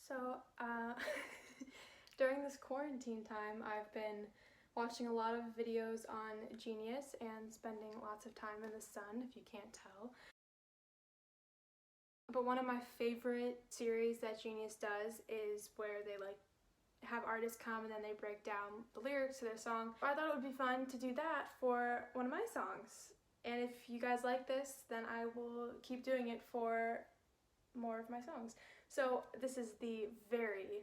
So, during this quarantine time, I've been watching a lot of videos on Genius and spending lots of time in the sun, if you can't tell. But one of my favorite series that Genius does is where they have artists come and then they break down the lyrics to their song. I thought it would be fun to do that for one of my songs. And if you guys like this, then I will keep doing it for more of my songs. So this is the very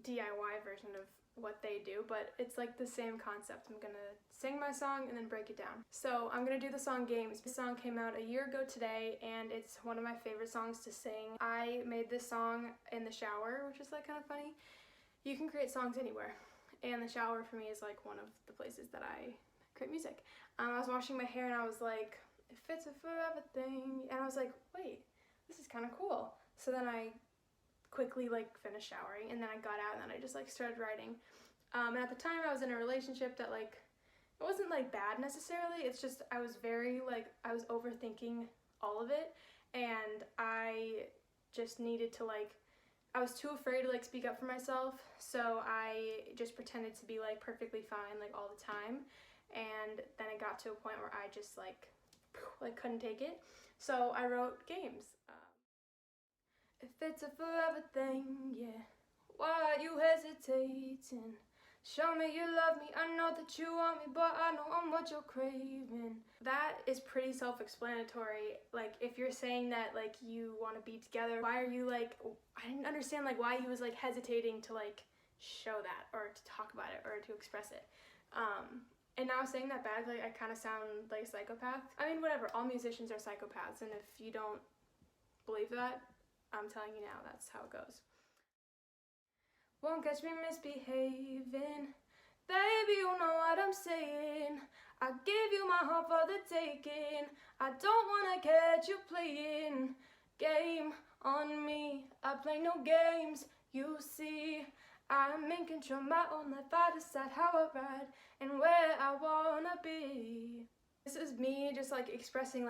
DIY version of what they do, but it's like the same concept. I'm gonna sing my song and then break it down. So I'm gonna do the song Games. This song came out a year ago today and it's one of my favorite songs to sing. I made this song in the shower, which is like kind of funny. You can create songs anywhere, and the shower for me is like one of the places that I create music. I was washing my hair and I was like, if it's a forever thing, and I was like, wait, this is kind of cool. So then I quickly finished showering and then I got out and then I just started writing. And at the time I was in a relationship that it wasn't bad necessarily, it's just I was very I was overthinking all of it, and I just needed to I was too afraid to speak up for myself, so I just pretended to be perfectly fine all the time, and then it got to a point where I just couldn't take it, so I wrote Games. If it's a forever thing, yeah, why are you hesitating? Show me you love me, I know that you want me, but I know I'm what you're craving. That is pretty self-explanatory. If you're saying that you want to be together, why are you I didn't understand why he was hesitating to show that or to talk about it or to express it. And now saying that back, I kind of sound like a psychopath. I mean, whatever, all musicians are psychopaths, and if you don't believe that, I'm telling you now, that's how it goes. Won't catch me misbehaving, baby, you know what I'm saying. I give you my heart for the taking. I don't wanna catch you playing game on me. I play no games, you see. I'm in control, my own life. I decide how I ride and where I wanna be. This is me just expressing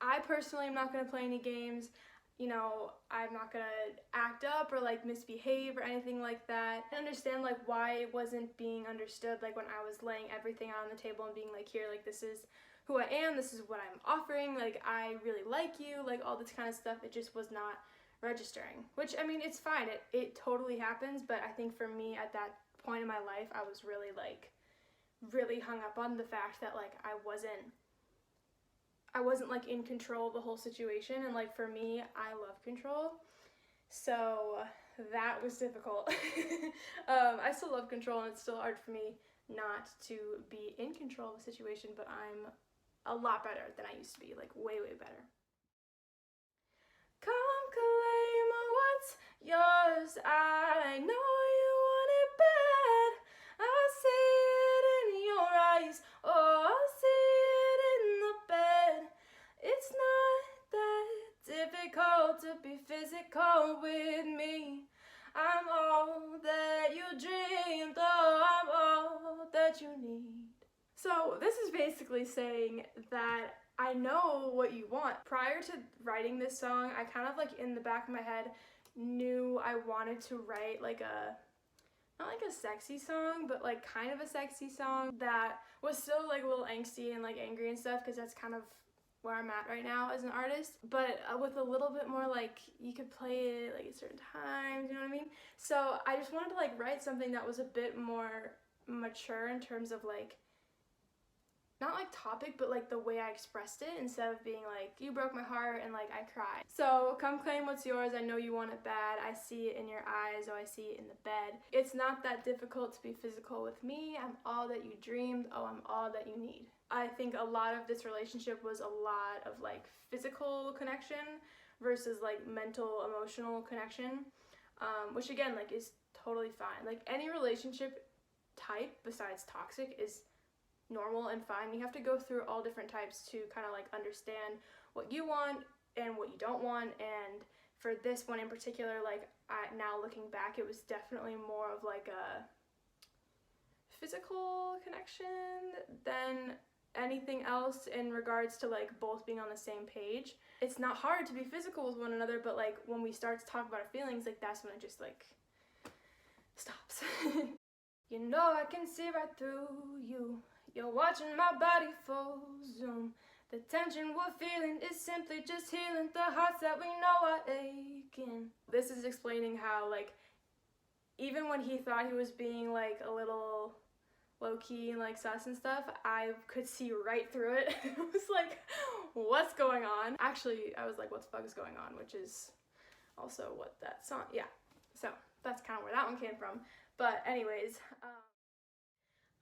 I personally am not gonna play any games. You know, I'm not gonna act up or misbehave or anything like that. I understand why it wasn't being understood when I was laying everything out on the table and being here, this is who I am, this is what I'm offering, I really like you, all this kind of stuff. It just was not registering, which I mean, it's fine, it totally happens, but I think for me at that point in my life, I was really really hung up on the fact that I wasn't in control of the whole situation, and for me, I love control, so that was difficult. I still love control, and it's still hard for me not to be in control of the situation, but I'm a lot better than I used to be, way better. Come claim what's yours, I know you want it bad, I see it in your eyes, oh, I see it in the bed. It's not that difficult to be physical with me. I'm all that you dreamed, oh, I'm all that you need. So this is basically saying that I know what you want. Prior to writing this song, I kind of in the back of my head knew I wanted to write not a sexy song, but kind of a sexy song that was still a little angsty and angry and stuff, because that's kind of where I'm at right now as an artist, but with a little bit more you could play it at certain times, you know what I mean? So I just wanted to write something that was a bit more mature in terms of not topic, but the way I expressed it, instead of being you broke my heart and I cried. So come claim what's yours, I know you want it bad, I see it in your eyes, oh, I see it in the bed. It's not that difficult to be physical with me, I'm all that you dreamed, oh, I'm all that you need. I think a lot of this relationship was a lot of physical connection versus mental, emotional connection, which again is totally fine. Any relationship type besides toxic is normal and fine. You have to go through all different types to kind of understand what you want and what you don't want, and for this one in particular, now looking back, it was definitely more of a physical connection than anything else in regards to both being on the same page. it's not hard to be physical with one another, but like when we start to talk about our feelings, like that's when it just like stops. You know I can see right through you. You're watching my body full zoom. The tension we're feeling is simply just healing the hearts that we know are aching. This is explaining how, like, even when he thought he was being, like, a little low-key and, like, sus and stuff, I could see right through it. It was like, what's going on? Actually, I was like, what the fuck is going on? Which is also what that song, yeah. So, that's kind of where that one came from. But anyways,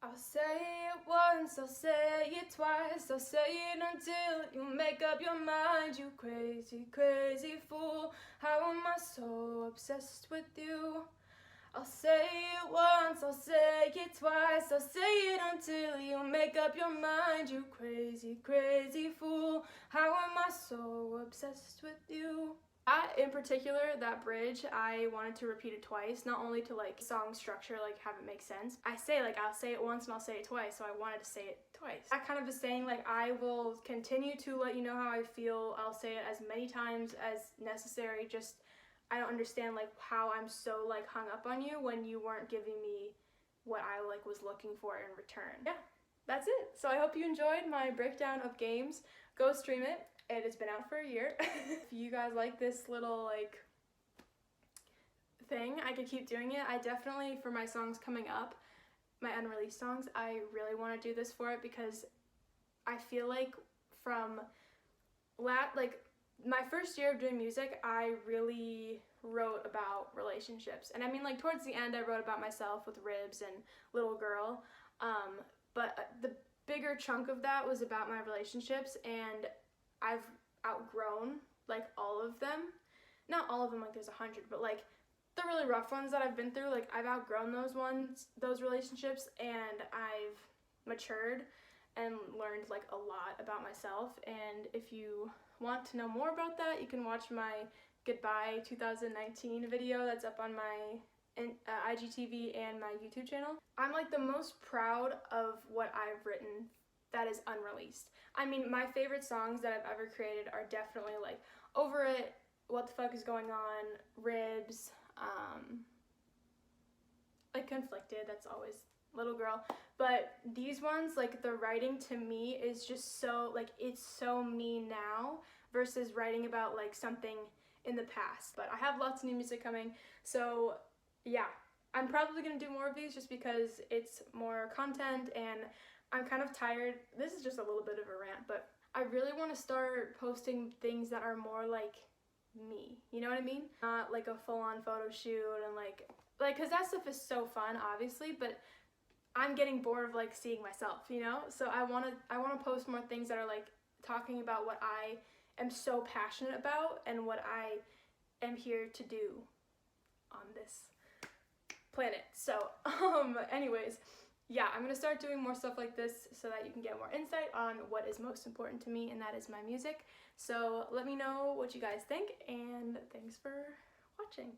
I'll say it once, I'll say it twice, I'll say it until you make up your mind. You crazy, crazy fool, how am I so obsessed with you? I'll say it once, I'll say it twice, I'll say it until you make up your mind. You crazy, crazy fool, how am I so obsessed with you? In particular, that bridge, I wanted to repeat it twice, not only to like song structure, like have it make sense. I say like, I'll say it once and I'll say it twice, so I wanted to say it twice. That kind of is saying like, I will continue to let you know how I feel. I'll say it as many times as necessary. Just, I don't understand like how I'm so like hung up on you when you weren't giving me what I like was looking for in return. Yeah, that's it. So I hope you enjoyed my breakdown of games. Go stream it. It has been out for a year. If you guys like this little like thing, I could keep doing it. I definitely, for my songs coming up, my unreleased songs, I really want to do this for it because I feel like from my first year of doing music, I really wrote about relationships. And I mean, like towards the end, I wrote about myself with Ribs and Little Girl. But the bigger chunk of that was about my relationships, and I've outgrown like all of them. Not all of them, like there's 100, but like the really rough ones that I've been through, like I've outgrown those relationships, and I've matured and learned like a lot about myself. And if you want to know more about that, you can watch my Goodbye 2019 video that's up on my IGTV and my YouTube channel. I'm like the most proud of what I've written that is unreleased. I mean, my favorite songs that I've ever created are definitely like Over It, What the Fuck is Going On, Ribs, like Conflicted, that's always Little Girl. But these ones, like the writing to me is just so, like it's so me now versus writing about like something in the past. But I have lots of new music coming, so yeah, I'm probably gonna do more of these just because it's more content, and I'm kind of tired. This is just a little bit of a rant, but I really want to start posting things that are more like me, you know what I mean? Not like a full-on photo shoot and like because that stuff is so fun, obviously, but I'm getting bored of like seeing myself, you know? So I want to post more things that are like talking about what I am so passionate about and what I am here to do on this planet. So anyways, yeah, I'm gonna start doing more stuff like this so that you can get more insight on what is most important to me, and that is my music. So let me know what you guys think, and thanks for watching.